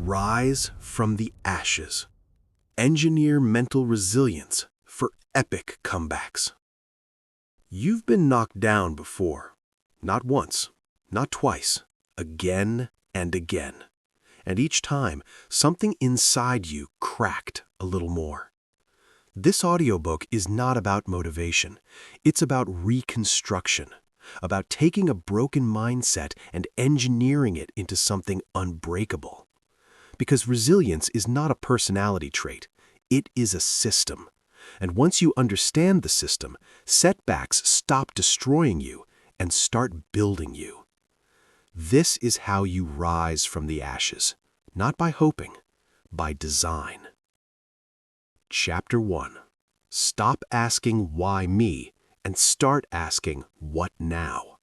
Rise from the ashes. Engineer mental resilience for epic comebacks. You've been knocked down before. Not once, not twice, again and again. And each time, something inside you cracked a little more. This audiobook is not about motivation. It's about reconstruction, about taking a broken mindset and engineering it into something unbreakable. Because resilience is not a personality trait, it is a system. And once you understand the system, setbacks stop destroying you and start building you. This is how you rise from the ashes, not by hoping, by design. Chapter 1. Stop asking why me and start asking what now.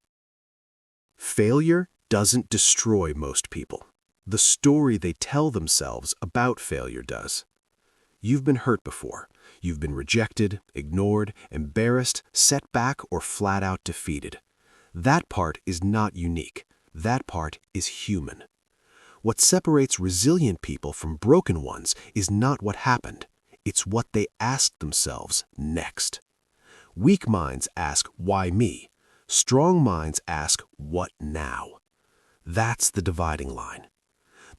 Failure doesn't destroy most people. The story they tell themselves about failure does. You've been hurt before. You've been rejected, ignored, embarrassed, set back, or flat out defeated. That part is not unique. That part is human. What separates resilient people from broken ones is not what happened. It's what they asked themselves next. Weak minds ask, why me? Strong minds ask, what now? That's the dividing line.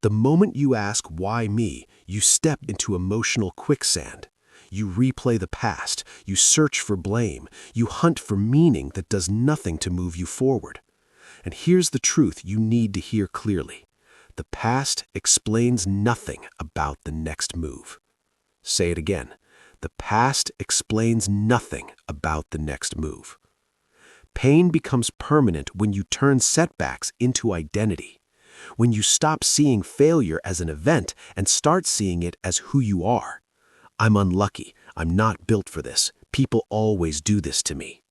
The moment you ask, why me, you step into emotional quicksand. You replay the past, you search for blame, you hunt for meaning that does nothing to move you forward. And here's the truth you need to hear clearly. The past explains nothing about the next move. Say it again. The past explains nothing about the next move. Pain becomes permanent when you turn setbacks into identity. When you stop seeing failure as an event and start seeing it as who you are. I'm unlucky. I'm not built for this. People always do this to me.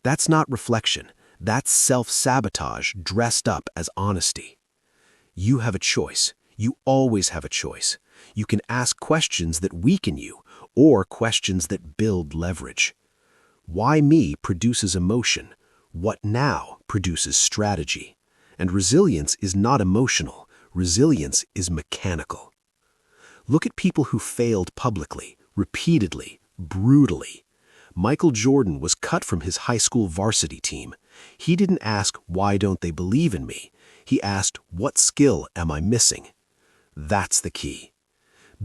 That's not reflection. That's self-sabotage dressed up as honesty. You have a choice. You always have a choice. You can ask questions that weaken you or questions that build leverage. Why me produces emotion. What now produces strategy. And resilience is not emotional. Resilience is mechanical. Look at people who failed publicly, repeatedly, brutally. Michael Jordan was cut from his high school varsity team. He didn't ask, why don't they believe in me? He asked, what skill am I missing? That's the key.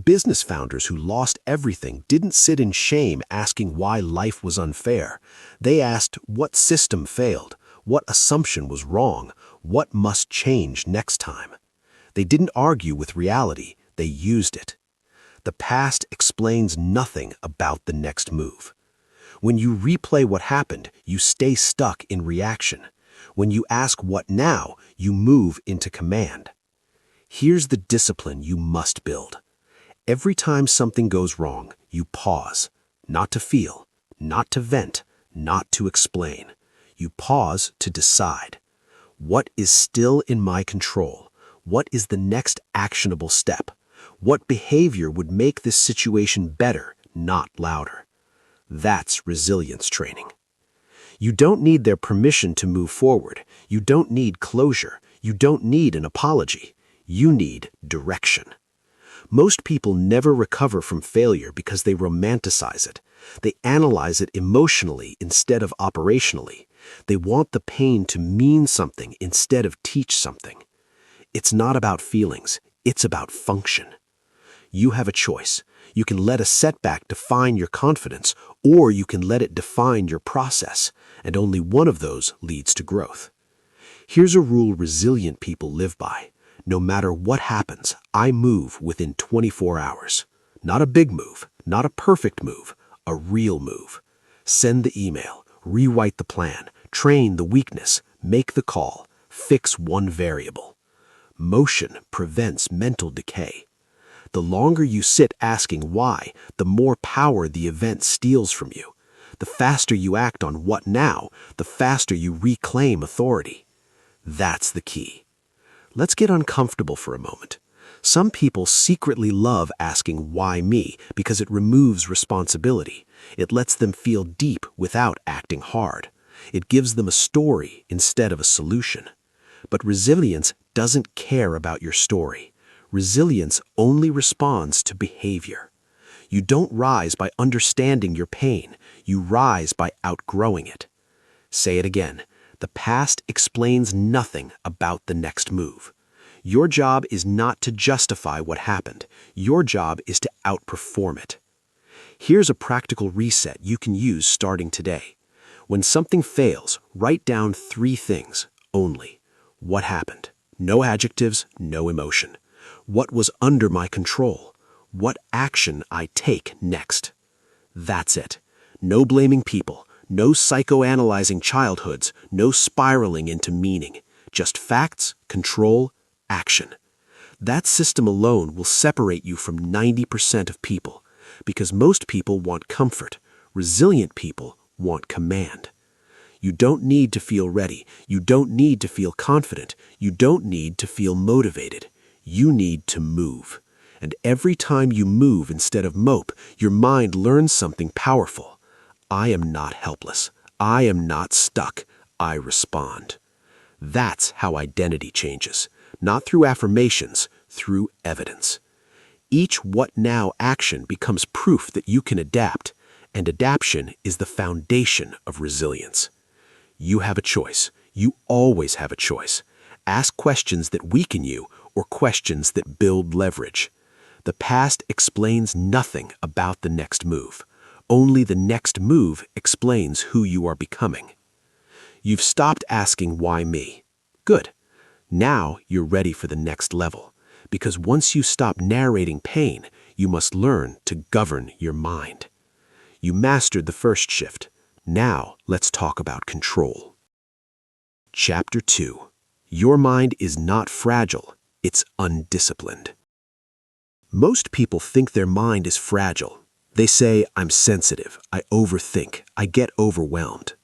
Business founders who lost everything didn't sit in shame asking why life was unfair. They asked, what system failed? What assumption was wrong? What must change next time? They didn't argue with reality, they used it. The past explains nothing about the next move. When you replay what happened, you stay stuck in reaction. When you ask what now, you move into command. Here's the discipline you must build. Every time something goes wrong, you pause, not to feel, not to vent, not to explain. You pause to decide. What is still in my control? What is the next actionable step? What behavior would make this situation better, not louder? That's resilience training. You don't need their permission to move forward. You don't need closure. You don't need an apology. You need direction. Most people never recover from failure because they romanticize it. They analyze it emotionally instead of operationally. They want the pain to mean something instead of teach something. It's not about feelings, it's about function. You have a choice. You can let a setback define your confidence, or you can let it define your process, and only one of those leads to growth. Here's a rule resilient people live by. No matter what happens, I move within 24 hours. Not a big move, not a perfect move, a real move. Send the email, rewrite the plan, train the weakness, make the call, fix one variable. Motion prevents mental decay. The longer you sit asking why, the more power the event steals from you. The faster you act on what now, the faster you reclaim authority. That's the key. Let's get uncomfortable for a moment. Some people secretly love asking why me because it removes responsibility. It lets them feel deep without acting hard. It gives them a story instead of a solution. But resilience doesn't care about your story. Resilience only responds to behavior. You don't rise by understanding your pain. You rise by outgrowing it. Say it again. The past explains nothing about the next move. Your job is not to justify what happened. Your job is to outperform it. Here's a practical reset you can use starting today. When something fails, write down 3 things only. What happened? No adjectives, no emotion. What was under my control? What action I take next? That's it. No blaming people, no psychoanalyzing childhoods, no spiraling into meaning. Just facts, control, action. That system alone will separate you from 90% of people, because most people want comfort. Resilient people want command. You don't need to feel ready. You don't need to feel confident. You don't need to feel motivated. You need to move. And every time you move instead of mope, your mind learns something powerful. I am not helpless. I am not stuck. I respond. That's how identity changes. Not through affirmations, through evidence. Each what now action becomes proof that you can adapt, and adaptation is the foundation of resilience. You have a choice. You always have a choice. Ask questions that weaken you or questions that build leverage. The past explains nothing about the next move. Only the next move explains who you are becoming. You've stopped asking why me. Good. Now you're ready for the next level. Because once you stop narrating pain, you must learn to govern your mind. You mastered the first shift. Now let's talk about control. Chapter 2. Your mind is not fragile, it's undisciplined. Most people think their mind is fragile. They say, I'm sensitive, I overthink, I get overwhelmed.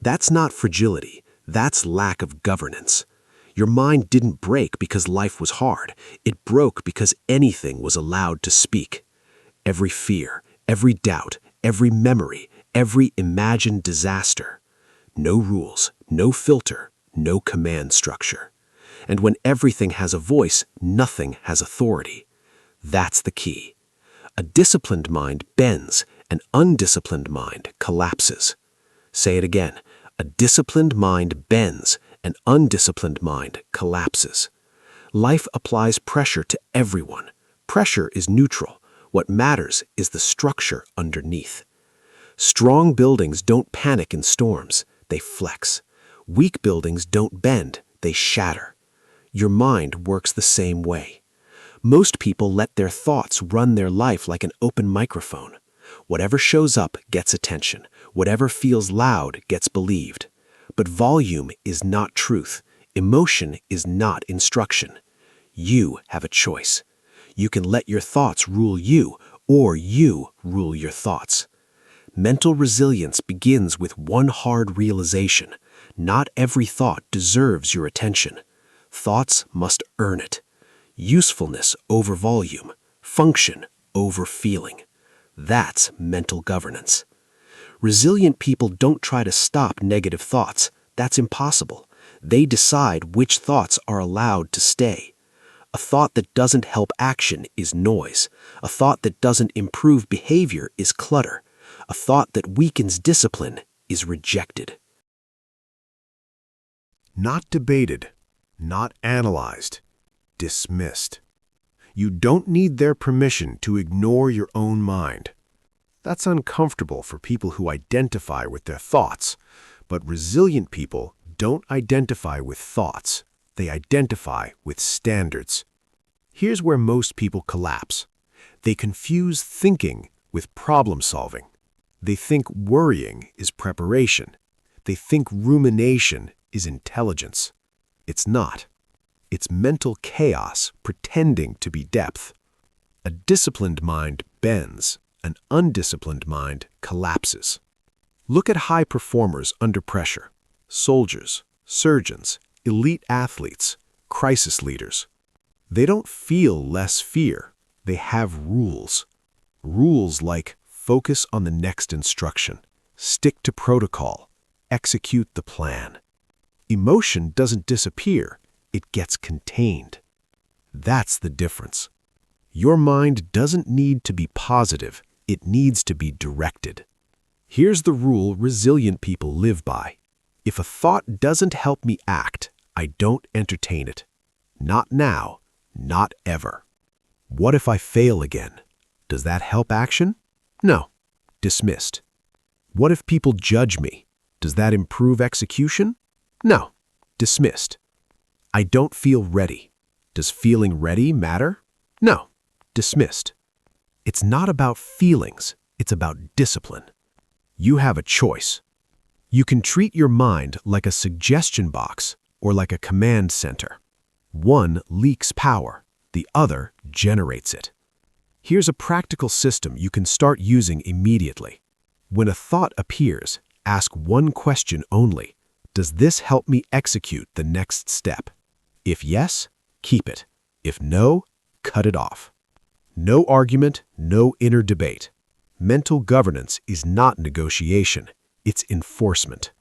That's not fragility, that's lack of governance. Your mind didn't break because life was hard. It broke because anything was allowed to speak. Every fear, every doubt, every memory, every imagined disaster. No rules, no filter, no command structure. And when everything has a voice, nothing has authority. That's the key. A disciplined mind bends, an undisciplined mind collapses. Say it again. A disciplined mind bends, an undisciplined mind collapses. Life applies pressure to everyone. Pressure is neutral. What matters is the structure underneath. Strong buildings don't panic in storms, they flex. Weak buildings don't bend, they shatter. Your mind works the same way. Most people let their thoughts run their life like an open microphone. Whatever shows up gets attention. Whatever feels loud gets believed. But volume is not truth. Emotion is not instruction. You have a choice. You can let your thoughts rule you, or you rule your thoughts. Mental resilience begins with one hard realization. Not every thought deserves your attention. Thoughts must earn it. Usefulness over volume. Function over feeling. That's mental governance. Resilient people don't try to stop negative thoughts. That's impossible. They decide which thoughts are allowed to stay. A thought that doesn't help action is noise. A thought that doesn't improve behavior is clutter. A thought that weakens discipline is rejected. Not debated, not analyzed, dismissed. You don't need their permission to ignore your own mind. That's uncomfortable for people who identify with their thoughts, but resilient people don't identify with thoughts. They identify with standards. Here's where most people collapse. They confuse thinking with problem solving. They think worrying is preparation. They think rumination is intelligence. It's not. It's mental chaos pretending to be depth. A disciplined mind bends. An undisciplined mind collapses. Look at high performers under pressure. Soldiers, surgeons, elite athletes, crisis leaders. They don't feel less fear. They have rules. Rules like focus on the next instruction, stick to protocol, execute the plan. Emotion doesn't disappear. It gets contained. That's the difference. Your mind doesn't need to be positive, it needs to be directed. Here's the rule resilient people live by. If a thought doesn't help me act, I don't entertain it. Not now, not ever. What if I fail again? Does that help action? No. Dismissed. What if people judge me? Does that improve execution? No. Dismissed. I don't feel ready. Does feeling ready matter? No. Dismissed. It's not about feelings, it's about discipline. You have a choice. You can treat your mind like a suggestion box or like a command center. One leaks power, the other generates it. Here's a practical system you can start using immediately. When a thought appears, ask one question only. Does this help me execute the next step? If yes, keep it. If no, cut it off. No argument, no inner debate. Mental governance is not negotiation, it's enforcement.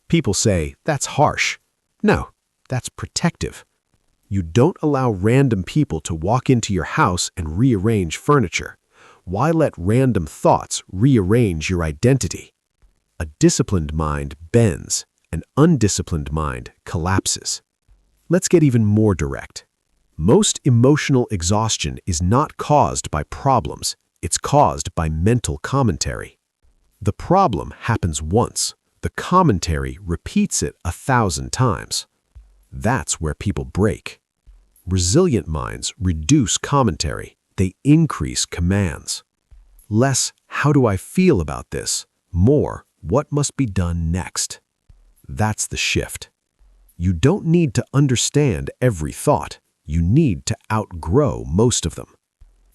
People say, that's harsh. No, that's protective. You don't allow random people to walk into your house and rearrange furniture. Why let random thoughts rearrange your identity? A disciplined mind bends, an undisciplined mind collapses. Let's get even more direct. Most emotional exhaustion is not caused by problems, it's caused by mental commentary. The problem happens once, the commentary repeats it 1,000 times. That's where people break. Resilient minds reduce commentary, they increase commands. Less, how do I feel about this? More, what must be done next? That's the shift. You don't need to understand every thought. You need to outgrow most of them.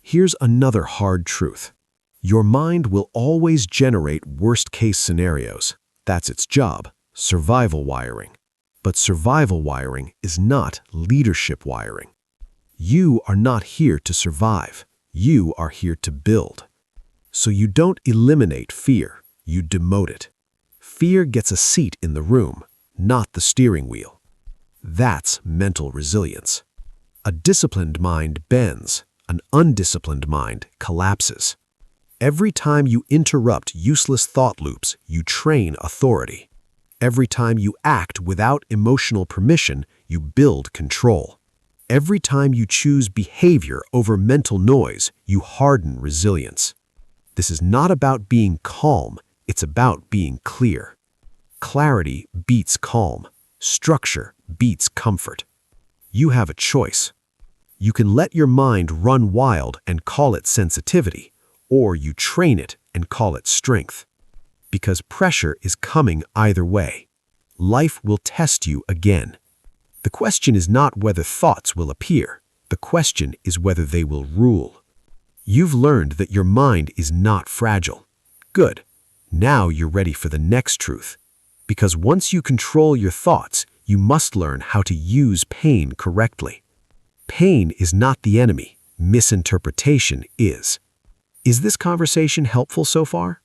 Here's another hard truth. Your mind will always generate worst-case scenarios. That's its job, survival wiring. But survival wiring is not leadership wiring. You are not here to survive. You are here to build. So you don't eliminate fear, you demote it. Fear gets a seat in the room, not the steering wheel. That's mental resilience. A disciplined mind bends, an undisciplined mind collapses. Every time you interrupt useless thought loops, you train authority. Every time you act without emotional permission, you build control. Every time you choose behavior over mental noise, you harden resilience. This is not about being calm, it's about being clear. Clarity beats calm. Structure beats comfort. You have a choice. You can let your mind run wild and call it sensitivity, or you train it and call it strength. Because pressure is coming either way. Life will test you again. The question is not whether thoughts will appear. The question is whether they will rule. You've learned that your mind is not fragile. Good. Now you're ready for the next truth. Because once you control your thoughts, you must learn how to use pain correctly. Pain is not the enemy. Misinterpretation is. Is this conversation helpful so far?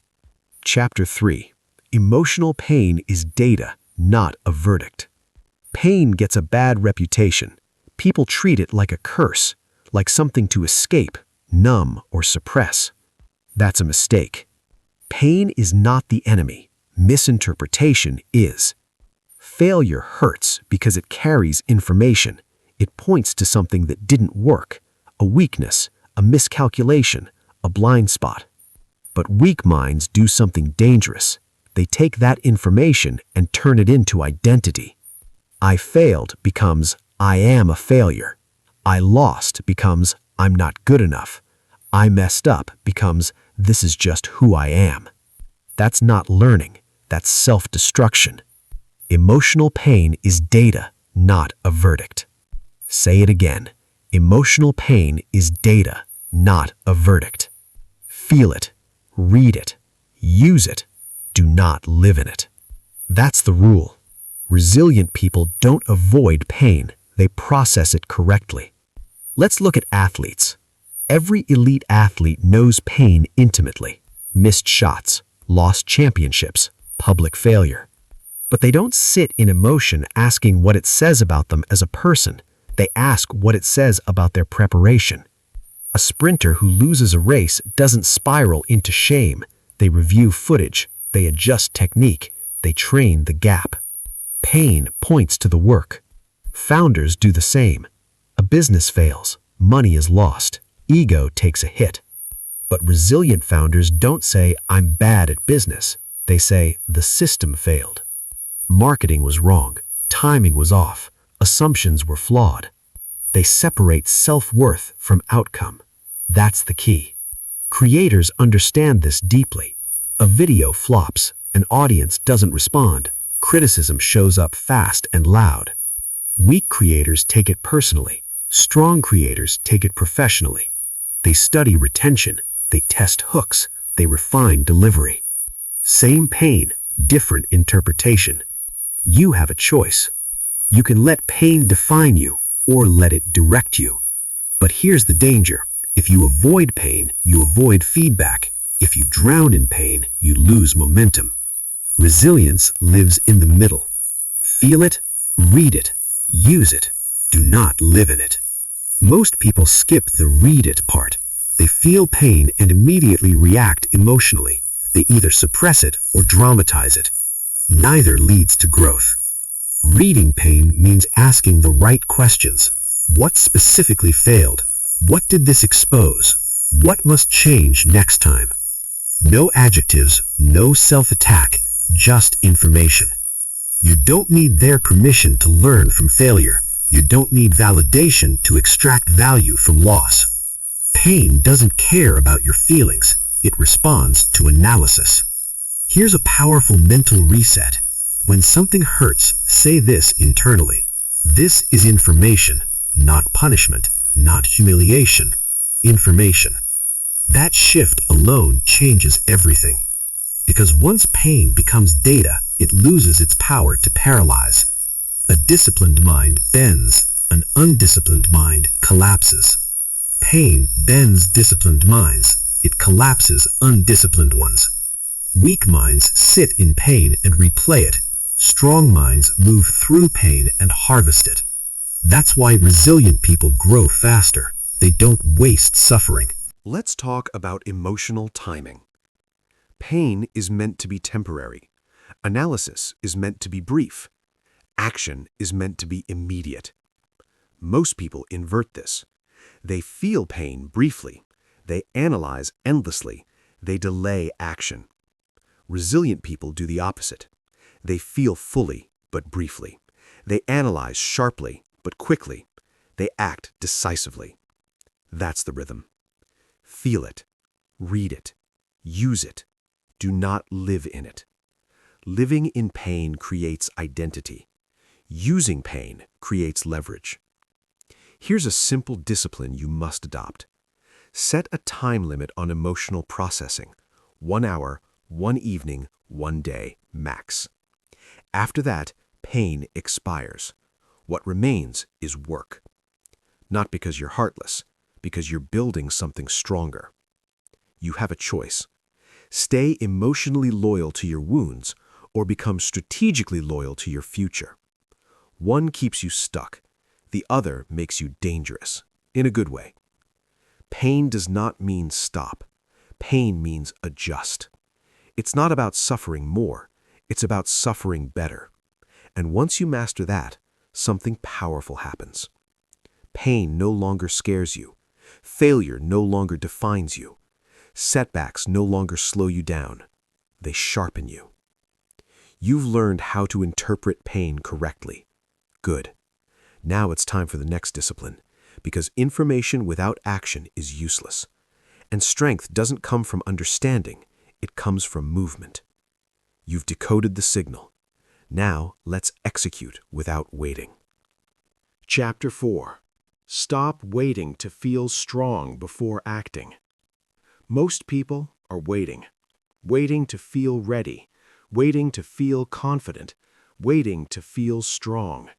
Chapter 3. Emotional pain is data, not a verdict. Pain gets a bad reputation. People treat it like a curse, like something to escape, numb, or suppress. That's a mistake. Pain is not the enemy. Misinterpretation is. Failure hurts because it carries information. It points to something that didn't work, a weakness, a miscalculation, a blind spot. But weak minds do something dangerous. They take that information and turn it into identity. I failed becomes I am a failure. I lost becomes I'm not good enough. I messed up becomes this is just who I am. That's not learning. That's self-destruction. Emotional pain is data, not a verdict. Say it again. Emotional pain is data, not a verdict. Feel it, read it, use it, do not live in it. That's the rule. Resilient people don't avoid pain, they process it correctly. Let's look at athletes. Every elite athlete knows pain intimately. Missed shots, lost championships, public failure. But they don't sit in emotion asking what it says about them as a person. They ask what it says about their preparation. A sprinter who loses a race doesn't spiral into shame. They review footage, they adjust technique, they train the gap. Pain points to the work. Founders do the same. A business fails, money is lost, ego takes a hit. But resilient founders don't say, "I'm bad at business." They say, "The system failed. Marketing was wrong, timing was off, assumptions were flawed." They separate self-worth from outcome. That's the key. Creators understand this deeply. A video flops, an audience doesn't respond, criticism shows up fast and loud. Weak creators take it personally. Strong creators take it professionally. They study retention, they test hooks, they refine delivery. Same pain, different interpretation. You have a choice. You can let pain define you or let it direct you. But here's the danger. If you avoid pain, you avoid feedback. If you drown in pain, you lose momentum. Resilience lives in the middle. Feel it, read it, use it. Do not live in it. Most people skip the read it part. They feel pain and immediately react emotionally. They either suppress it or dramatize it. Neither leads to growth. Reading pain means asking the right questions. What specifically failed? What did this expose? What must change next time? No adjectives, no self-attack, just information. You don't need their permission to learn from failure. You don't need validation to extract value from loss. Pain doesn't care about your feelings. It responds to analysis. Here's a powerful mental reset. When something hurts, say this internally. This is information, not punishment, not humiliation. Information. That shift alone changes everything. Because once pain becomes data, it loses its power to paralyze. A disciplined mind bends, an undisciplined mind collapses. Pain bends disciplined minds, it collapses undisciplined ones. Weak minds sit in pain and replay it. Strong minds move through pain and harvest it. That's why resilient people grow faster. They don't waste suffering. Let's talk about emotional timing. Pain is meant to be temporary. Analysis is meant to be brief. Action is meant to be immediate. Most people invert this. They feel pain briefly. They analyze endlessly. They delay action. Resilient people do the opposite. They feel fully, but briefly. They analyze sharply, but quickly. They act decisively. That's the rhythm. Feel it. Read it. Use it. Do not live in it. Living in pain creates identity. Using pain creates leverage. Here's a simple discipline you must adopt. Set a time limit on emotional processing. 1 hour, 1 evening, 1 day, max. After that, pain expires. What remains is work. Not because you're heartless, because you're building something stronger. You have a choice. Stay emotionally loyal to your wounds or become strategically loyal to your future. One keeps you stuck. The other makes you dangerous, in a good way. Pain does not mean stop. Pain means adjust. It's not about suffering more. It's about suffering better. And once you master that, something powerful happens. Pain no longer scares you. Failure no longer defines you. Setbacks no longer slow you down. They sharpen you. You've learned how to interpret pain correctly. Good. Now it's time for the next discipline, because information without action is useless. And strength doesn't come from understanding, it comes from movement. You've decoded the signal. Now let's execute without waiting. Chapter 4. Stop waiting to feel strong before acting. Most people are waiting to feel ready, waiting to feel confident, waiting to feel strong.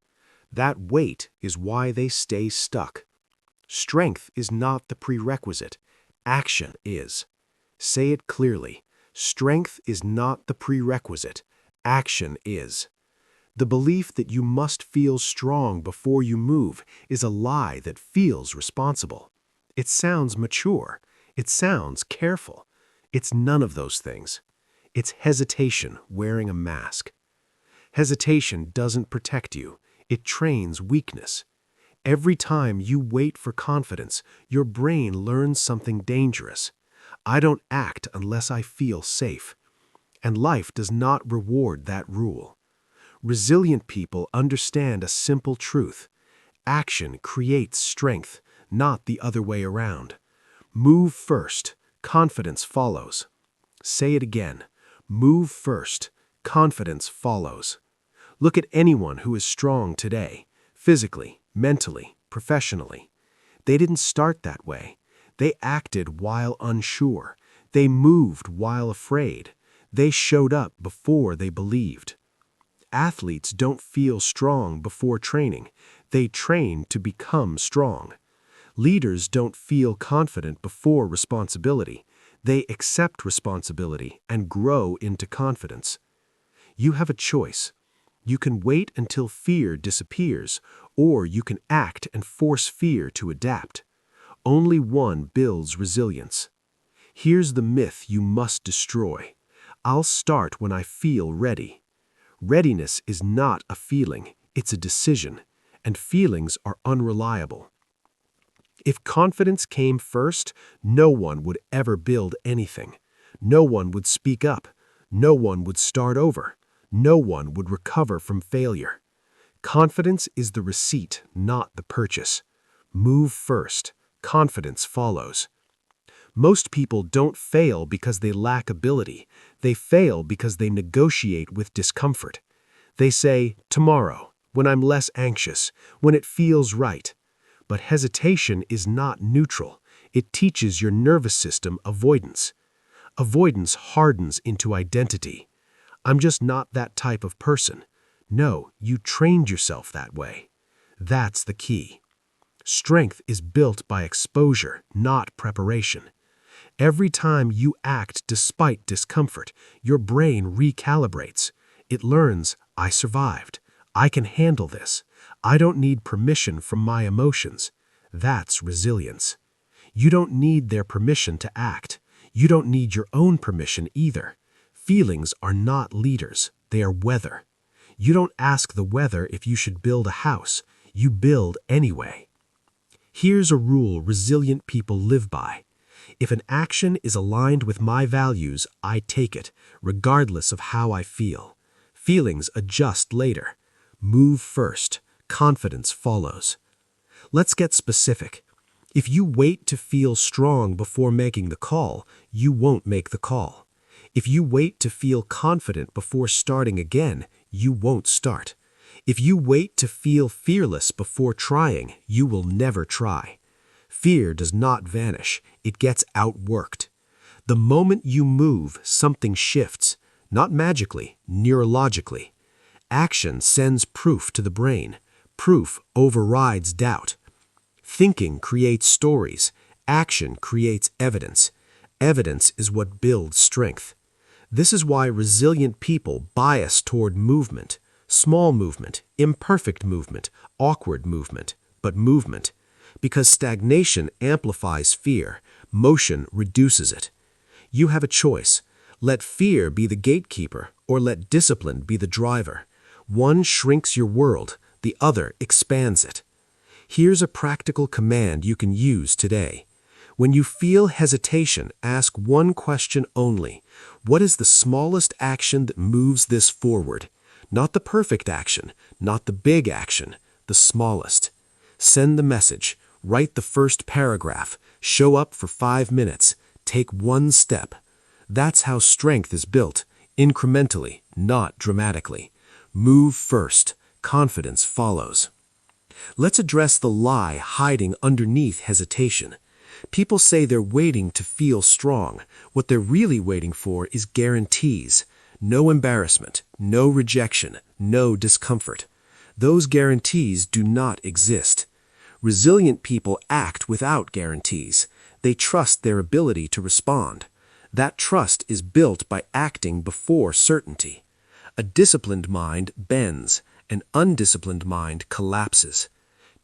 That wait is why they stay stuck. Strength is not the prerequisite. Action is. Say it clearly. Strength is not the prerequisite. Action is. The belief that you must feel strong before you move is a lie that feels responsible. It sounds mature. It sounds careful. It's none of those things. It's hesitation wearing a mask. Hesitation doesn't protect you. It trains weakness. Every time you wait for confidence, your brain learns something dangerous. I don't act unless I feel safe. And life does not reward that rule. Resilient people understand a simple truth. Action creates strength, not the other way around. Move first, confidence follows. Say it again. Move first, confidence follows. Look at anyone who is strong today, physically, mentally, professionally. They didn't start that way. They acted while unsure. They moved while afraid. They showed up before they believed. Athletes don't feel strong before training. They train to become strong. Leaders don't feel confident before responsibility. They accept responsibility and grow into confidence. You have a choice. You can wait until fear disappears, or you can act and force fear to adapt. Only one builds resilience. Here's the myth you must destroy. I'll start when I feel ready. Readiness is not a feeling, it's a decision, and feelings are unreliable. If confidence came first, no one would ever build anything. No one would speak up. No one would start over. No one would recover from failure. Confidence is the receipt, not the purchase. Move first. Confidence follows. Most people don't fail because they lack ability. They fail because they negotiate with discomfort. They say, tomorrow, when I'm less anxious, when it feels right. But hesitation is not neutral. It teaches your nervous system avoidance. Avoidance hardens into identity. I'm just not that type of person. No, you trained yourself that way. That's the key. Strength is built by exposure, not preparation. Every time you act despite discomfort, your brain recalibrates. It learns, I survived. I can handle this. I don't need permission from my emotions. That's resilience. You don't need their permission to act. You don't need your own permission either. Feelings are not leaders. They are weather. You don't ask the weather if you should build a house. You build anyway. Here's a rule resilient people live by. If an action is aligned with my values, I take it, regardless of how I feel. Feelings adjust later. Move first. Confidence follows. Let's get specific. If you wait to feel strong before making the call, you won't make the call. If you wait to feel confident before starting again, you won't start. If you wait to feel fearless before trying, you will never try. Fear does not vanish. It gets outworked. The moment you move, something shifts, not magically, neurologically. Action sends proof to the brain. Proof overrides doubt. Thinking creates stories. Action creates evidence. Evidence is what builds strength. This is why resilient people bias toward movement. Small movement, imperfect movement, awkward movement, but movement. Because stagnation amplifies fear, motion reduces it. You have a choice. Let fear be the gatekeeper, or let discipline be the driver. One shrinks your world, the other expands it. Here's a practical command you can use today. When you feel hesitation, ask one question only. What is the smallest action that moves this forward? Not the perfect action, not the big action, the smallest. Send the message. Write the first paragraph. Show up for 5 minutes. Take one step. That's how strength is built, incrementally, not dramatically. Move first. Confidence follows. Let's address the lie hiding underneath hesitation. People say they're waiting to feel strong. What they're really waiting for is guarantees. No embarrassment, no rejection, no discomfort. Those guarantees do not exist. Resilient people act without guarantees. They trust their ability to respond. That trust is built by acting before certainty. A disciplined mind bends. An undisciplined mind collapses.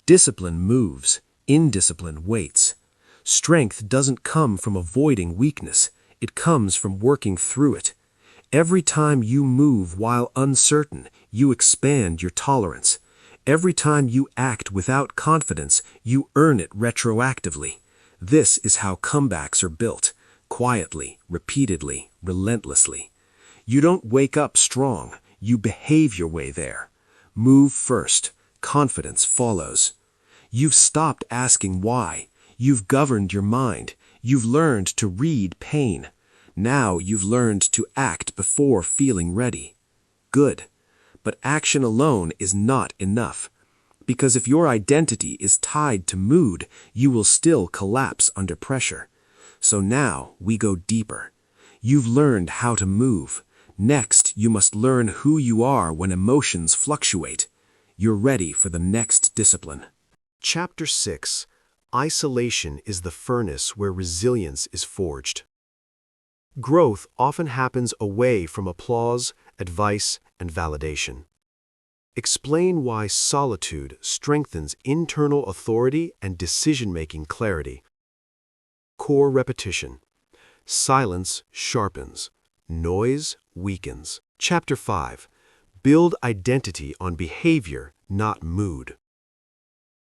Discipline moves. Indiscipline waits. Strength doesn't come from avoiding weakness. It comes from working through it. Every time you move while uncertain, you expand your tolerance. Every time you act without confidence, you earn it retroactively. This is how comebacks are built, quietly, repeatedly, relentlessly. You don't wake up strong, you behave your way there. Move first, confidence follows. You've stopped asking why. You've governed your mind. You've learned to read pain. Now you've learned to act before feeling ready. Good. But action alone is not enough. Because if your identity is tied to mood, you will still collapse under pressure. So now we go deeper. You've learned how to move. Next, you must learn who you are when emotions fluctuate. You're ready for the next discipline. Chapter 6. Isolation is the furnace where resilience is forged. Growth often happens away from applause, advice, and validation. Explain why solitude strengthens internal authority and decision-making clarity. Core repetition. Silence sharpens. Noise weakens. Chapter 5. Build identity on behavior, not mood.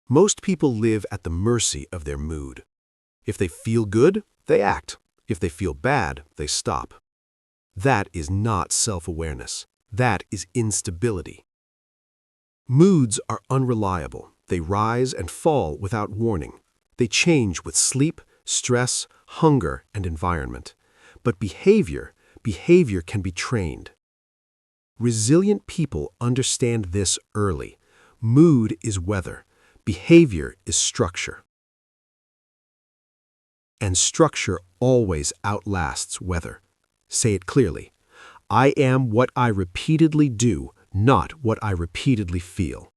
Most people live at the mercy of their mood. If they feel good, they act. If they feel bad, they stop. That is not self-awareness. That is instability. Moods are unreliable. They rise and fall without warning. They change with sleep, stress, hunger, and environment. But behavior can be trained. Resilient people understand this early. Mood is weather. Behavior is structure. And structure always outlasts weather. Say it clearly. I am what I repeatedly do, not what I repeatedly feel.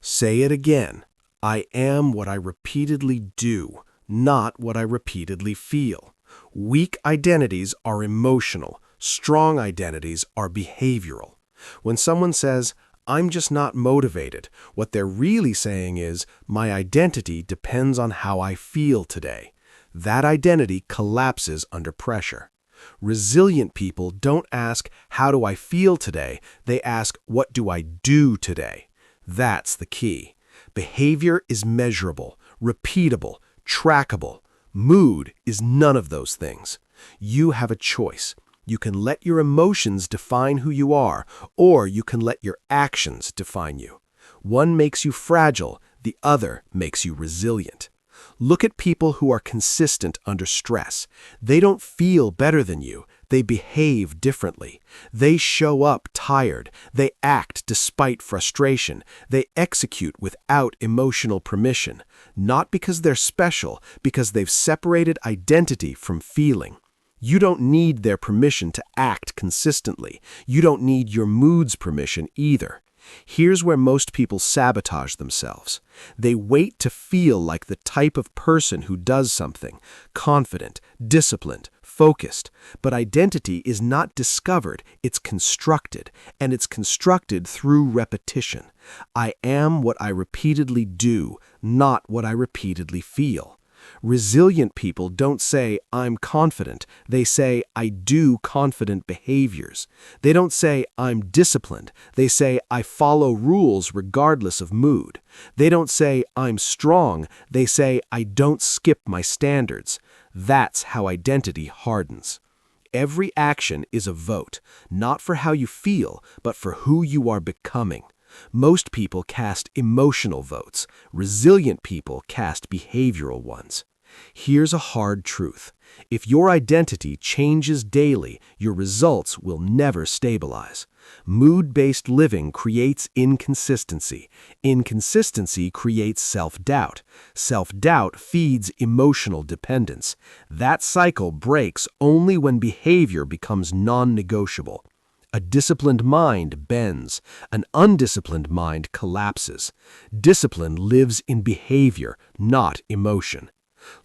Say it again. I am what I repeatedly do, not what I repeatedly feel. Weak identities are emotional. Strong identities are behavioral. When someone says, I'm just not motivated, what they're really saying is, my identity depends on how I feel today. That identity collapses under pressure. Resilient people don't ask, how do I feel today? They ask, what do I do today? That's the key. Behavior is measurable, repeatable, trackable. Mood is none of those things. You have a choice. You can let your emotions define who you are, or you can let your actions define you. One makes you fragile, the other makes you resilient. Look at people who are consistent under stress. They don't feel better than you. They behave differently. They show up tired. They act despite frustration. They execute without emotional permission. Not because they're special, because they've separated identity from feeling. You don't need their permission to act consistently. You don't need your mood's permission either. Here's where most people sabotage themselves. They wait to feel like the type of person who does something, confident, disciplined, focused. But identity is not discovered, it's constructed, and it's constructed through repetition. I am what I repeatedly do, not what I repeatedly feel. Resilient people don't say, I'm confident. They say, I do confident behaviors. They don't say, I'm disciplined. They say, I follow rules regardless of mood. They don't say, I'm strong. They say, I don't skip my standards. That's how identity hardens. Every action is a vote, not for how you feel, but for who you are becoming. Most people cast emotional votes. Resilient people cast behavioral ones. Here's a hard truth. If your identity changes daily, your results will never stabilize. Mood-based living creates inconsistency. Inconsistency creates self-doubt. Self-doubt feeds emotional dependence. That cycle breaks only when behavior becomes non-negotiable. A disciplined mind bends. An undisciplined mind collapses. Discipline lives in behavior, not emotion.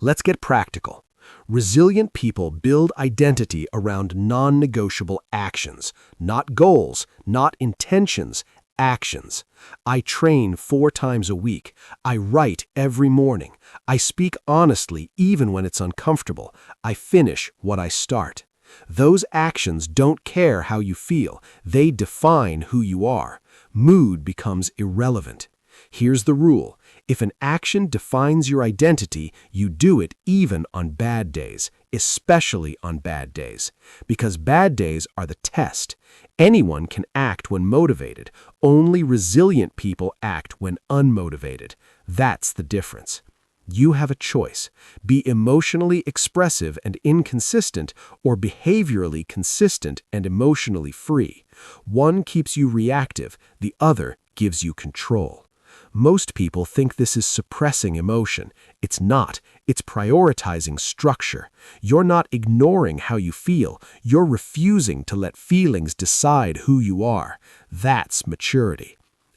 Let's get practical. Resilient people build identity around non-negotiable actions, not goals, not intentions, actions. I train 4 times a week. I write every morning. I speak honestly even when it's uncomfortable. I finish what I start. Those actions don't care how you feel. They define who you are. Mood becomes irrelevant. Here's the rule. If an action defines your identity, you do it even on bad days, especially on bad days, because bad days are the test. Anyone can act when motivated. Only resilient people act when unmotivated. That's the difference. You have a choice. Be emotionally expressive and inconsistent, or behaviorally consistent and emotionally free. One keeps you reactive, the other gives you control. Most people think this is suppressing emotion. It's not. It's prioritizing structure. You're not ignoring how you feel. You're refusing to let feelings decide who you are. That's maturity.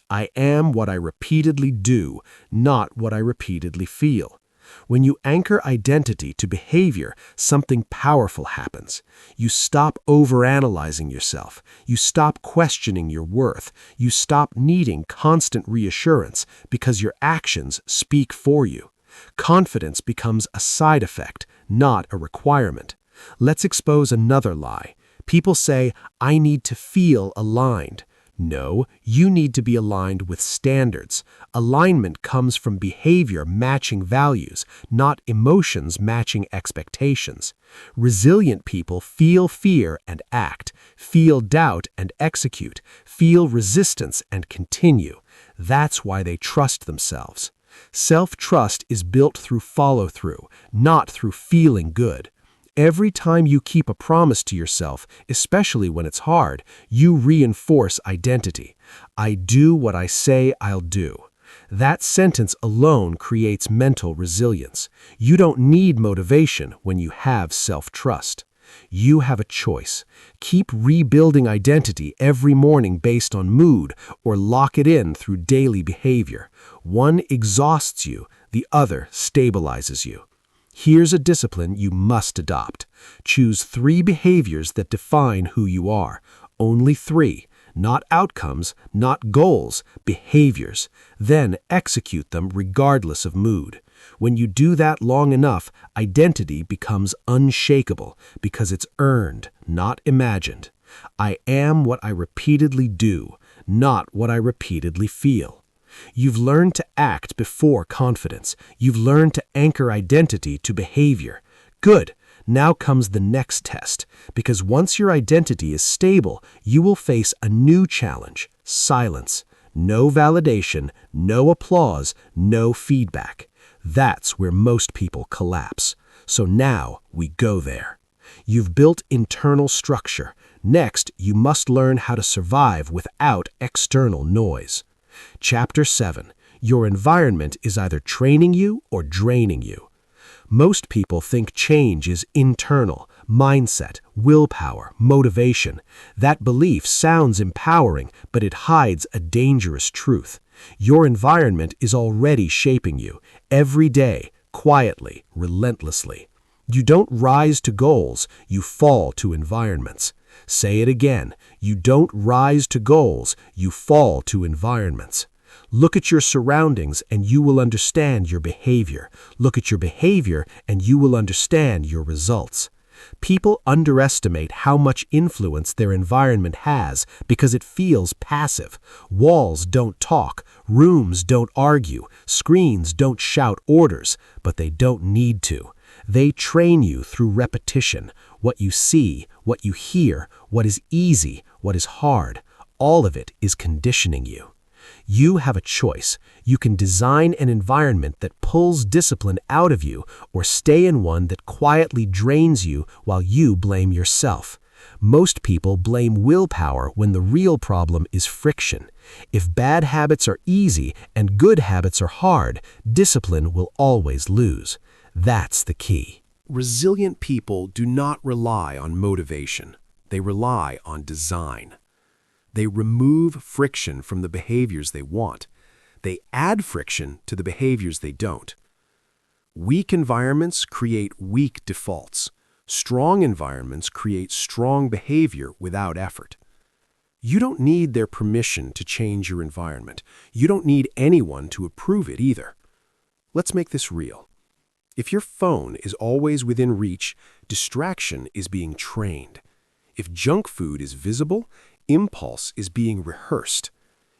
I am what I repeatedly do, not what I repeatedly feel. When you anchor identity to behavior, something powerful happens. You stop overanalyzing yourself. You stop questioning your worth. You stop needing constant reassurance because your actions speak for you. Confidence becomes a side effect, not a requirement. Let's expose another lie. People say, I need to feel aligned. No, you need to be aligned with standards. Alignment comes from behavior matching values, not emotions matching expectations. Resilient people feel fear and act, feel doubt and execute, feel resistance and continue. That's why they trust themselves. Self-trust is built through follow-through, not through feeling good. Every time you keep a promise to yourself, especially when it's hard, you reinforce identity. I do what I say I'll do. That sentence alone creates mental resilience. You don't need motivation when you have self-trust. You have a choice. Keep rebuilding identity every morning based on mood, or lock it in through daily behavior. One exhausts you, the other stabilizes you. Here's a discipline you must adopt. Choose 3 behaviors that define who you are. Only 3. Not outcomes, not goals, behaviors. Then execute them regardless of mood. When you do that long enough, identity becomes unshakable because it's earned, not imagined. I am what I repeatedly do, not what I repeatedly feel. You've learned to act before confidence. You've learned to anchor identity to behavior. Good. Now comes the next test, because once your identity is stable, you will face a new challenge: silence. No validation, no applause, no feedback. That's where most people collapse. So now we go there. You've built internal structure. Next, you must learn how to survive without external noise. Chapter 7. Your environment is either training you or draining you. Most people think change is internal, mindset, willpower, motivation. That belief sounds empowering, but it hides a dangerous truth. Your environment is already shaping you, every day, quietly, relentlessly. You don't rise to goals, you fall to environments. Say it again. You don't rise to goals, you fall to environments. Look at your surroundings and you will understand your behavior. Look at your behavior and you will understand your results. People underestimate how much influence their environment has because it feels passive. Walls don't talk, rooms don't argue, screens don't shout orders, but they don't need to. They train you through repetition. What you see, what you hear, what is easy, what is hard, all of it is conditioning you. You have a choice. You can design an environment that pulls discipline out of you, or stay in one that quietly drains you while you blame yourself. Most people blame willpower when the real problem is friction. If bad habits are easy and good habits are hard, discipline will always lose. That's the key. Resilient people do not rely on motivation. They rely on design. They remove friction from the behaviors they want. They add friction to the behaviors they don't. Weak environments create weak defaults. Strong environments create strong behavior without effort. You don't need their permission to change your environment. You don't need anyone to approve it either. Let's make this real. If your phone is always within reach, distraction is being trained. If junk food is visible, impulse is being rehearsed.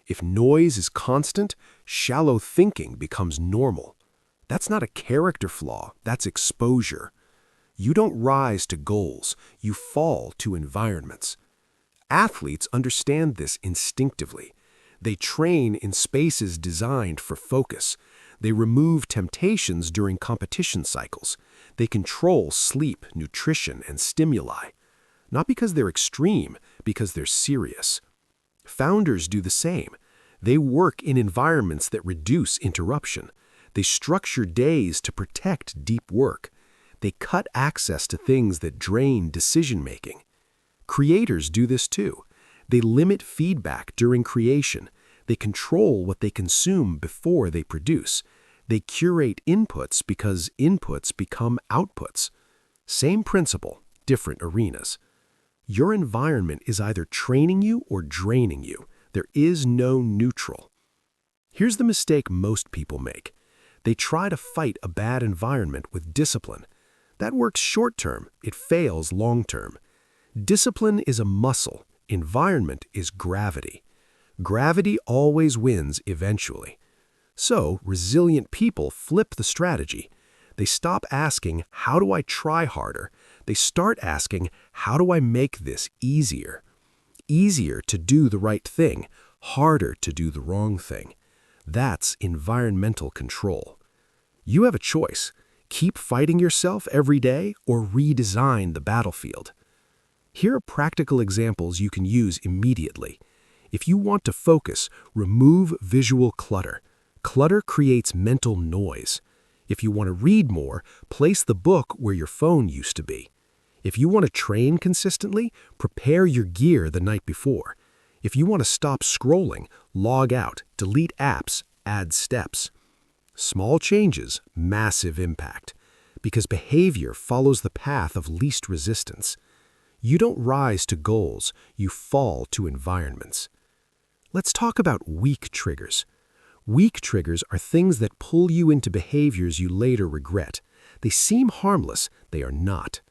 If noise is constant, shallow thinking becomes normal. That's not a character flaw, that's exposure. You don't rise to goals, you fall to environments. Athletes understand this instinctively. They train in spaces designed for focus. They remove temptations during competition cycles. They control sleep, nutrition, and stimuli. Not because they're extreme, because they're serious. Founders do the same. They work in environments that reduce interruption. They structure days to protect deep work. They cut access to things that drain decision-making. Creators do this too. They limit feedback during creation. They control what they consume before they produce. They curate inputs because inputs become outputs. Same principle, different arenas. Your environment is either training you or draining you. There is no neutral. Here's the mistake most people make. They try to fight a bad environment with discipline. That works short-term, it fails long-term. Discipline is a muscle, environment is gravity. Gravity always wins eventually. So, resilient people flip the strategy. They stop asking, how do I try harder? They start asking, how do I make this easier? Easier to do the right thing, harder to do the wrong thing. That's environmental control. You have a choice. Keep fighting yourself every day or redesign the battlefield. Here are practical examples you can use immediately. If you want to focus, remove visual clutter. Clutter creates mental noise. If you want to read more, place the book where your phone used to be. If you want to train consistently, prepare your gear the night before. If you want to stop scrolling, log out, delete apps, add steps. Small changes, massive impact. Because behavior follows the path of least resistance. You don't rise to goals, you fall to environments. Let's talk about weak triggers. Weak triggers are things that pull you into behaviors you later regret. They seem harmless, they are not.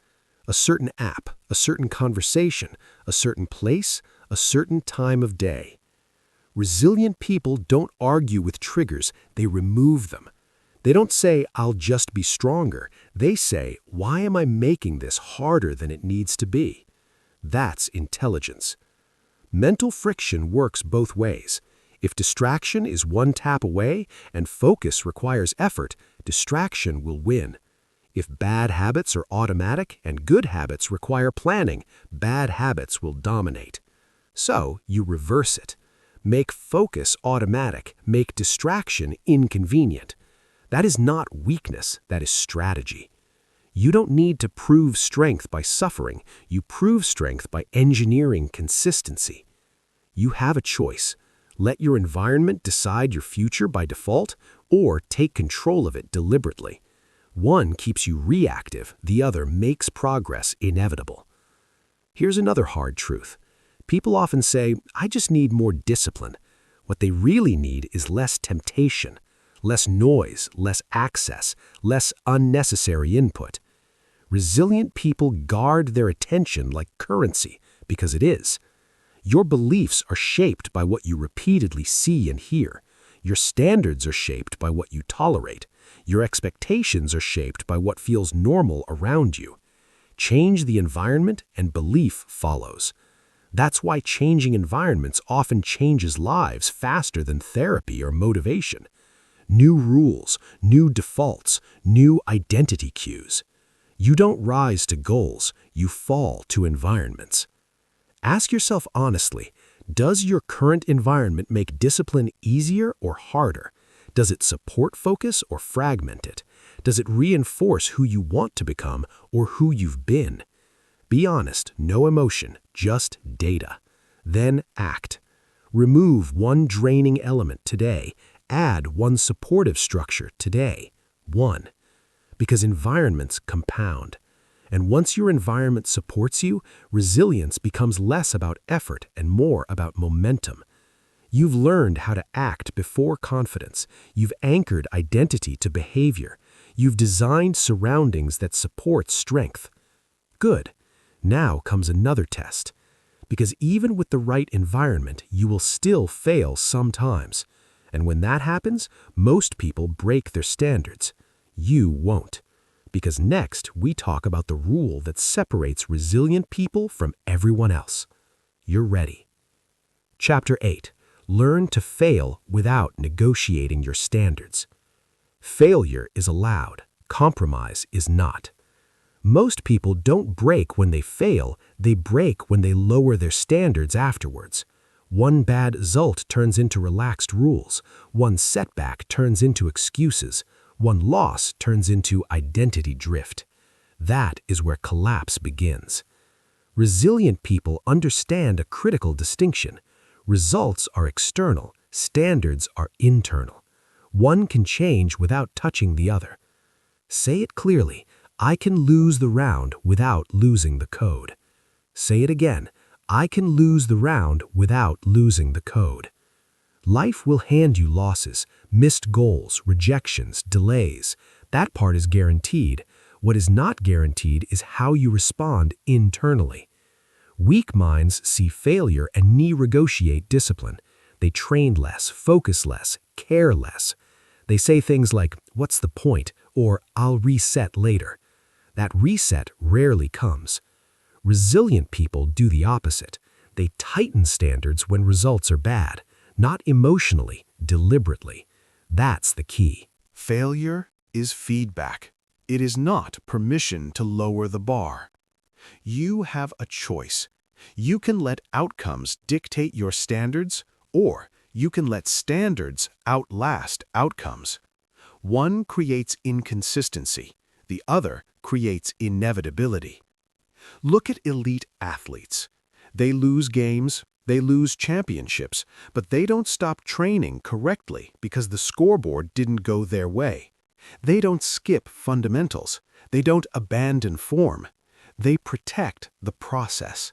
A certain app, a certain conversation, a certain place, a certain time of day. Resilient people don't argue with triggers, they remove them. They don't say, I'll just be stronger. They say, why am I making this harder than it needs to be? That's intelligence. Mental friction works both ways. If distraction is one tap away and focus requires effort, distraction will win. If bad habits are automatic and good habits require planning, bad habits will dominate. So you reverse it. Make focus automatic, make distraction inconvenient. That is not weakness, that is strategy. You don't need to prove strength by suffering, you prove strength by engineering consistency. You have a choice. Let your environment decide your future by default, or take control of it deliberately. One keeps you reactive, the other makes progress inevitable. Here's another hard truth. People often say, I just need more discipline. What they really need is less temptation, less noise, less access, less unnecessary input. Resilient people guard their attention like currency, because it is. Your beliefs are shaped by what you repeatedly see and hear. Your standards are shaped by what you tolerate. Your expectations are shaped by what feels normal around you. Change the environment and belief follows. That's why changing environments often changes lives faster than therapy or motivation. New rules, new defaults, new identity cues. You don't rise to goals, you fall to environments. Ask yourself honestly, does your current environment make discipline easier or harder? Does it support focus or fragment it? Does it reinforce who you want to become or who you've been? Be honest, no emotion, just data. Then act. Remove one draining element today. Add one supportive structure today. One. Because environments compound. And once your environment supports you, resilience becomes less about effort and more about momentum. You've learned how to act before confidence. You've anchored identity to behavior. You've designed surroundings that support strength. Good. Now comes another test. Because even with the right environment, you will still fail sometimes. And when that happens, most people break their standards. You won't. Because next, we talk about the rule that separates resilient people from everyone else. You're ready. Chapter 8. Learn to fail without negotiating your standards. Failure is allowed. Compromise is not. Most people don't break when they fail, they break when they lower their standards afterwards. One bad result turns into relaxed rules. One setback turns into excuses. One loss turns into identity drift. That is where collapse begins. Resilient people understand a critical distinction. Results are external, standards are internal. One can change without touching the other. Say it clearly, I can lose the round without losing the code. Say it again, I can lose the round without losing the code. Life will hand you losses, missed goals, rejections, delays. That part is guaranteed. What is not guaranteed is how you respond internally. Weak minds see failure and negotiate discipline. They train less, focus less, care less. They say things like, "What's the point?" or "I'll reset later." That reset rarely comes. Resilient people do the opposite. They tighten standards when results are bad, not emotionally, deliberately. That's the key. Failure is feedback. It is not permission to lower the bar. You have a choice. You can let outcomes dictate your standards, or you can let standards outlast outcomes. One creates inconsistency. The other creates inevitability. Look at elite athletes. They lose games, they lose championships, but they don't stop training correctly because the scoreboard didn't go their way. They don't skip fundamentals. They don't abandon form. They protect the process.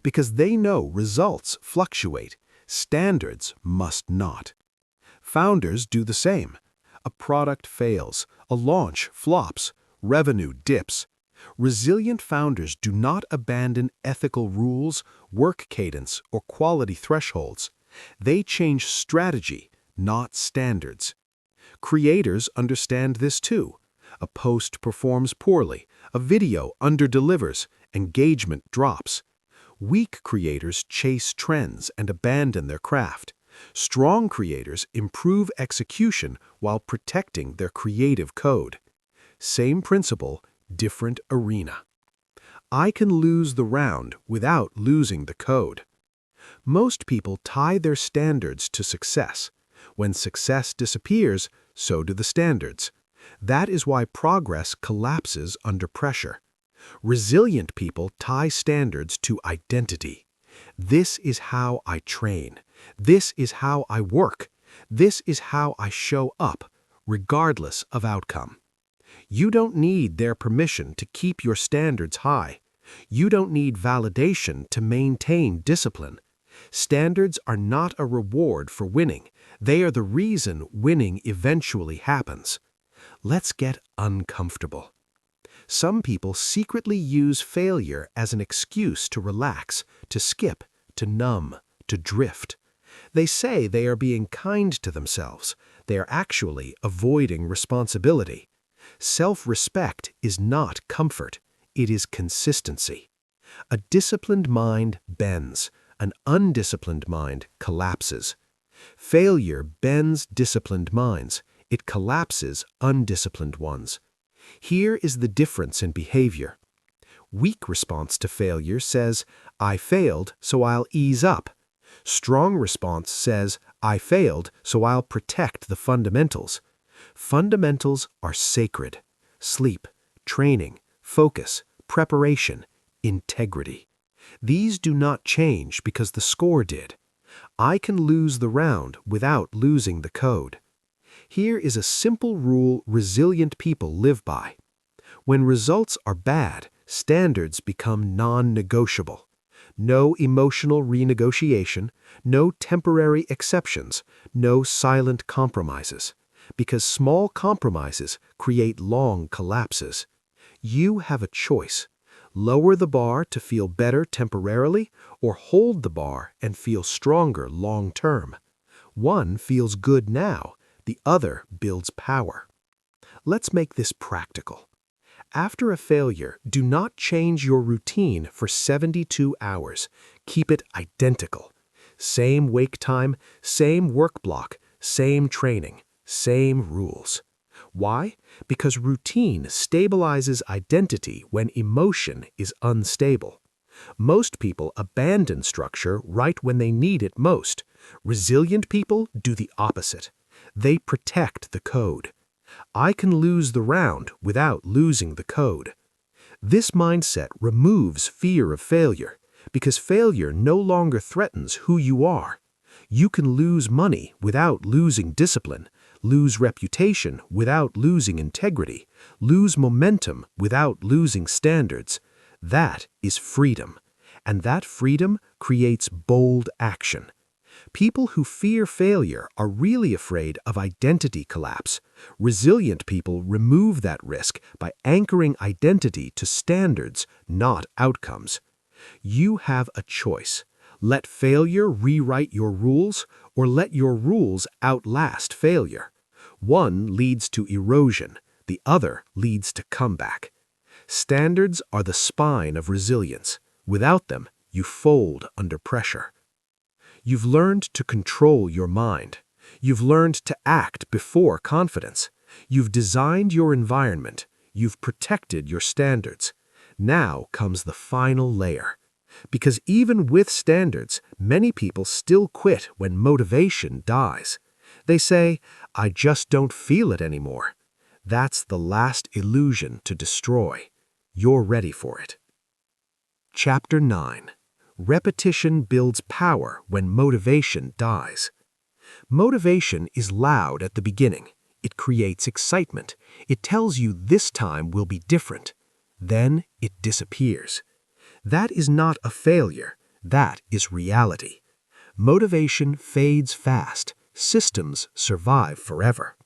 Because they know results fluctuate, standards must not. Founders do the same. A product fails, a launch flops, revenue dips. Resilient founders do not abandon ethical rules, work cadence, or quality thresholds. They change strategy, not standards. Creators understand this too. A post performs poorly, a video underdelivers, engagement drops. Weak creators chase trends and abandon their craft. Strong creators improve execution while protecting their creative code. Same principle, different arena. I can lose the round without losing the code. Most people tie their standards to success. When success disappears, so do the standards. That is why progress collapses under pressure. Resilient people tie standards to identity. This is how I train. This is how I work. This is how I show up, regardless of outcome. You don't need their permission to keep your standards high. You don't need validation to maintain discipline. Standards are not a reward for winning. They are the reason winning eventually happens. Let's get uncomfortable. Some people secretly use failure as an excuse to relax, to skip, to numb, to drift. They say they are being kind to themselves. They are actually avoiding responsibility. Self-respect is not comfort. It is consistency. A disciplined mind bends. An undisciplined mind collapses. Failure bends disciplined minds. It collapses undisciplined ones. Here is the difference in behavior. Weak response to failure says, "I failed, so I'll ease up." Strong response says, "I failed, so I'll protect the fundamentals." Fundamentals are sacred. Sleep, training, focus, preparation, integrity. These do not change because the score did. I can lose the round without losing the code. Here is a simple rule resilient people live by. When results are bad, standards become non-negotiable. No emotional renegotiation, no temporary exceptions, no silent compromises. Because small compromises create long collapses. You have a choice. Lower the bar to feel better temporarily, or hold the bar and feel stronger long-term. One feels good now, the other builds power. Let's make this practical. After a failure, do not change your routine for 72 hours. Keep it identical. Same wake time, same work block, same training, same rules. Why? Because routine stabilizes identity when emotion is unstable. Most people abandon structure right when they need it most. Resilient people do the opposite. They protect the code. I can lose the round without losing the code. This mindset removes fear of failure, because failure no longer threatens who you are. You can lose money without losing discipline, lose reputation without losing integrity, lose momentum without losing standards. That is freedom, and that freedom creates bold action. People who fear failure are really afraid of identity collapse. Resilient people remove that risk by anchoring identity to standards, not outcomes. You have a choice. Let failure rewrite your rules, or let your rules outlast failure. One leads to erosion, the other leads to comeback. Standards are the spine of resilience. Without them, you fold under pressure. You've learned to control your mind. You've learned to act before confidence. You've designed your environment. You've protected your standards. Now comes the final layer. Because even with standards, many people still quit when motivation dies. They say, "I just don't feel it anymore." That's the last illusion to destroy. You're ready for it. Chapter 9. Repetition builds power when motivation dies. Motivation is loud at the beginning. It creates excitement. It tells you this time will be different. Then it disappears. That is not a failure. That is reality. Motivation fades fast. Systems survive forever.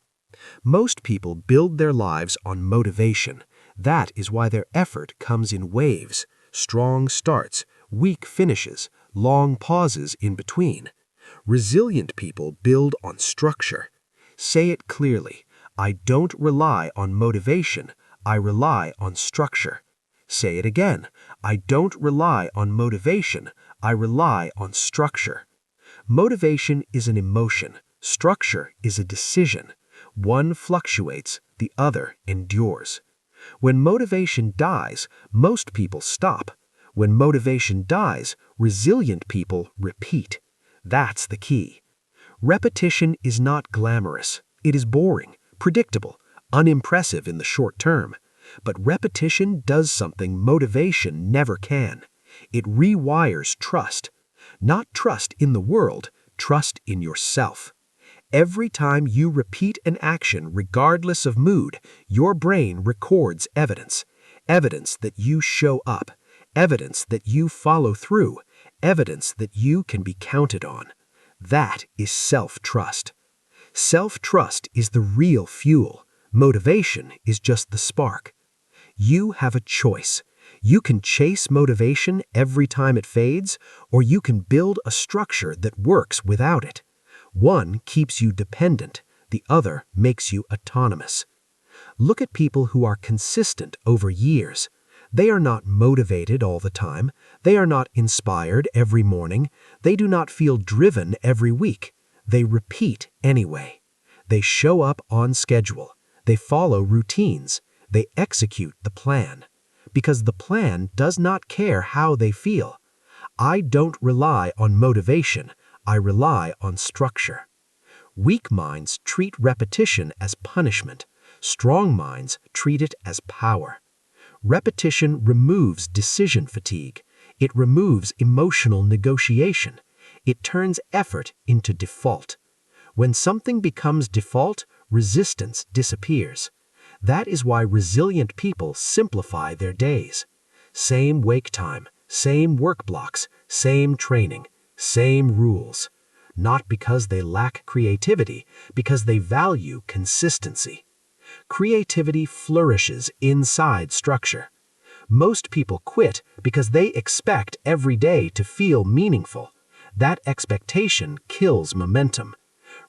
Most people build their lives on motivation. That is why their effort comes in waves, strong starts, weak finishes, long pauses in between. Resilient people build on structure. Say it clearly. I don't rely on motivation. I rely on structure. Say it again. I don't rely on motivation. I rely on structure. Motivation is an emotion. Structure is a decision. One fluctuates, the other endures. When motivation dies, most people stop. When motivation dies, resilient people repeat. That's the key. Repetition is not glamorous. It is boring, predictable, unimpressive in the short term. But repetition does something motivation never can. It rewires trust. Not trust in the world, trust in yourself. Every time you repeat an action regardless of mood, your brain records evidence. Evidence that you show up. Evidence that you follow through. Evidence that you can be counted on. That is self-trust. Self-trust is the real fuel. Motivation is just the spark. You have a choice. You can chase motivation every time it fades, or you can build a structure that works without it. One keeps you dependent, the other makes you autonomous. Look at people who are consistent over years. They are not motivated all the time. They are not inspired every morning. They do not feel driven every week. They repeat anyway. They show up on schedule. They follow routines. They execute the plan. Because the plan does not care how they feel. I don't rely on motivation. I rely on structure. Weak minds treat repetition as punishment. Strong minds treat it as power. Repetition removes decision fatigue. It removes emotional negotiation. It turns effort into default. When something becomes default, resistance disappears. That is why resilient people simplify their days. Same wake time, same work blocks, same training, same rules. Not because they lack creativity, because they value consistency. Creativity flourishes inside structure. Most people quit because they expect every day to feel meaningful. That expectation kills momentum.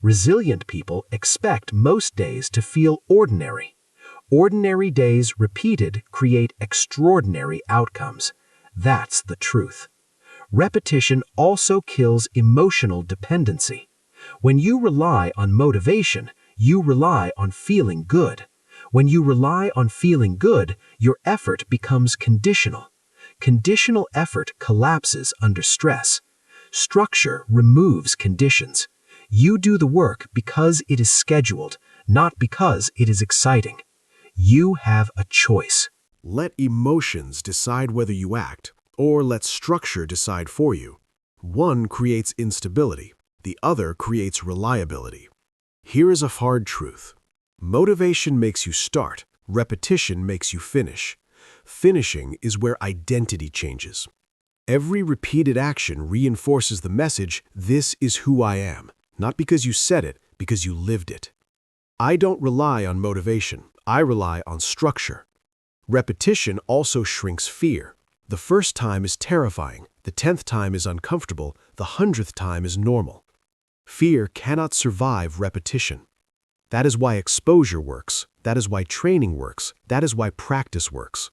Resilient people expect most days to feel ordinary. Ordinary days repeated create extraordinary outcomes. That's the truth. Repetition also kills emotional dependency. When you rely on motivation, you rely on feeling good. When you rely on feeling good, your effort becomes conditional. Conditional effort collapses under stress. Structure removes conditions. You do the work because it is scheduled, not because it is exciting. You have a choice. Let emotions decide whether you act, or let structure decide for you. One creates instability, the other creates reliability. Here is a hard truth. Motivation makes you start, repetition makes you finish. Finishing is where identity changes. Every repeated action reinforces the message, "This is who I am," not because you said it, because you lived it. I don't rely on motivation, I rely on structure. Repetition also shrinks fear. The first time is terrifying, the 10th time is uncomfortable, the 100th time is normal. Fear cannot survive repetition. That is why exposure works, that is why training works, that is why practice works.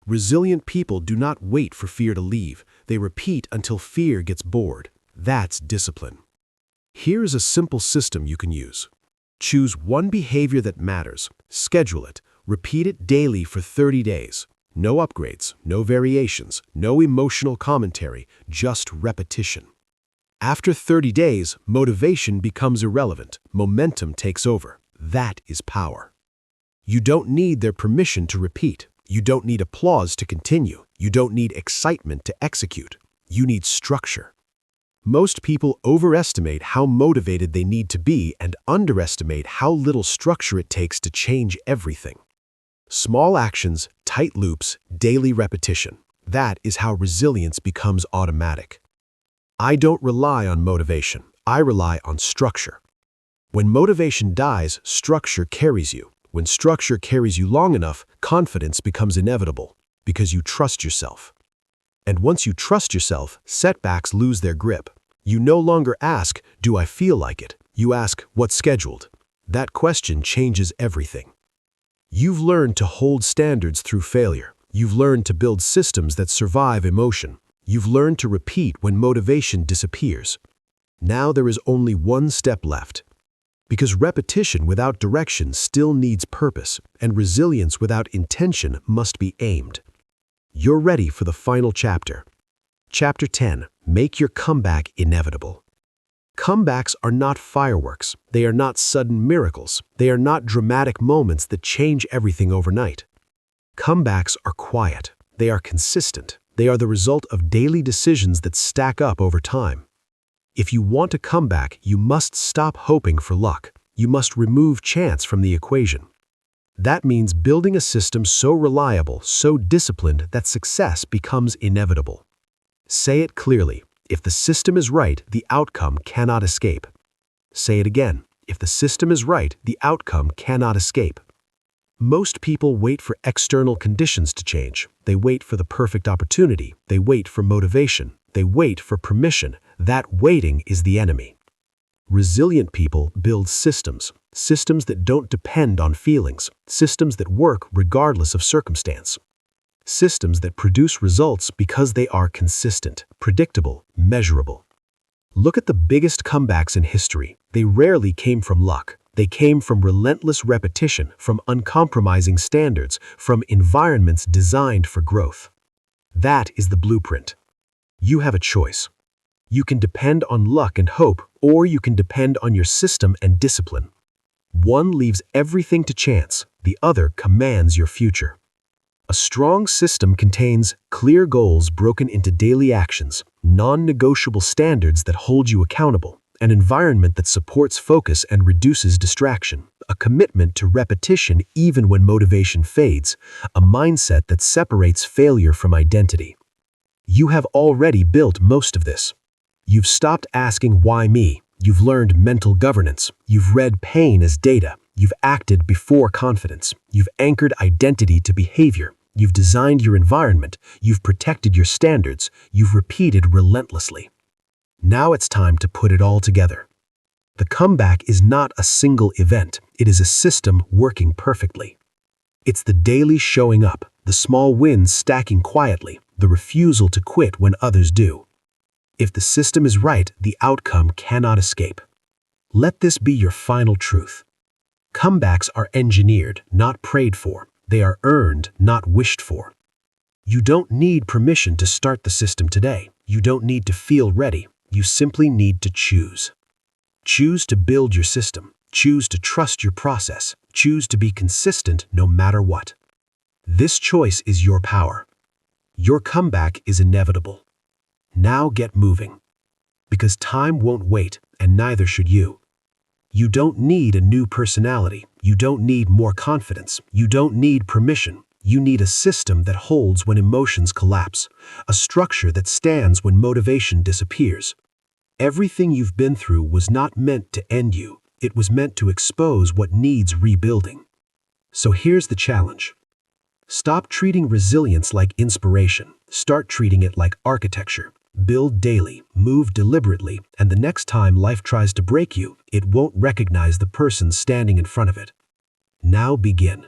Resilient people do not wait for fear to leave, they repeat until fear gets bored. That's discipline. Here is a simple system you can use. Choose one behavior that matters, schedule it, repeat it daily for 30 days. No upgrades, no variations, no emotional commentary, just repetition. After 30 days, motivation becomes irrelevant, momentum takes over. That is power. You don't need their permission to repeat. You don't need applause to continue. You don't need excitement to execute. You need structure. Most people overestimate how motivated they need to be and underestimate how little structure it takes to change everything. Small actions, tight loops, daily repetition. That is how resilience becomes automatic. I don't rely on motivation. I rely on structure. When motivation dies, structure carries you. When structure carries you long enough, confidence becomes inevitable because you trust yourself. And once you trust yourself, setbacks lose their grip. You no longer ask, "Do I feel like it?" You ask, "What's scheduled?" That question changes everything. You've learned to hold standards through failure. You've learned to build systems that survive emotion. You've learned to repeat when motivation disappears. Now there is only one step left. Because repetition without direction still needs purpose, and resilience without intention must be aimed. You're ready for the final chapter. Chapter 10. Make your comeback inevitable. Comebacks are not fireworks. They are not sudden miracles. They are not dramatic moments that change everything overnight. Comebacks are quiet. They are consistent. They are the result of daily decisions that stack up over time. If you want a comeback, you must stop hoping for luck. You must remove chance from the equation. That means building a system so reliable, so disciplined that success becomes inevitable. Say it clearly. If the system is right, the outcome cannot escape. Say it again. If the system is right, the outcome cannot escape. Most people wait for external conditions to change. They wait for the perfect opportunity. They wait for motivation. They wait for permission. That waiting is the enemy. Resilient people build systems. Systems that don't depend on feelings. Systems that work regardless of circumstance. Systems that produce results because they are consistent, predictable, measurable. Look at the biggest comebacks in history. They rarely came from luck. They came from relentless repetition, from uncompromising standards, from environments designed for growth. That is the blueprint. You have a choice. You can depend on luck and hope, or you can depend on your system and discipline. One leaves everything to chance, the other commands your future. A strong system contains clear goals broken into daily actions, non-negotiable standards that hold you accountable, an environment that supports focus and reduces distraction, a commitment to repetition even when motivation fades, a mindset that separates failure from identity. You have already built most of this. You've stopped asking why me. You've learned mental governance. You've read pain as data. You've acted before confidence. You've anchored identity to behavior. You've designed your environment. You've protected your standards. You've repeated relentlessly. Now it's time to put it all together. The comeback is not a single event. It is a system working perfectly. It's the daily showing up, the small wins stacking quietly, the refusal to quit when others do. If the system is right, the outcome cannot escape. Let this be your final truth. Comebacks are engineered, not prayed for. They are earned, not wished for. You don't need permission to start the system today. You don't need to feel ready. You simply need to choose. Choose to build your system. Choose to trust your process. Choose to be consistent no matter what. This choice is your power. Your comeback is inevitable. Now get moving. Because time won't wait, and neither should you. You don't need a new personality. You don't need more confidence. You don't need permission. You need a system that holds when emotions collapse, a structure that stands when motivation disappears. Everything you've been through was not meant to end you. It was meant to expose what needs rebuilding. So here's the challenge. Stop treating resilience like inspiration. Start treating it like architecture. Build daily, move deliberately, and the next time life tries to break you, it won't recognize the person standing in front of it. Now begin.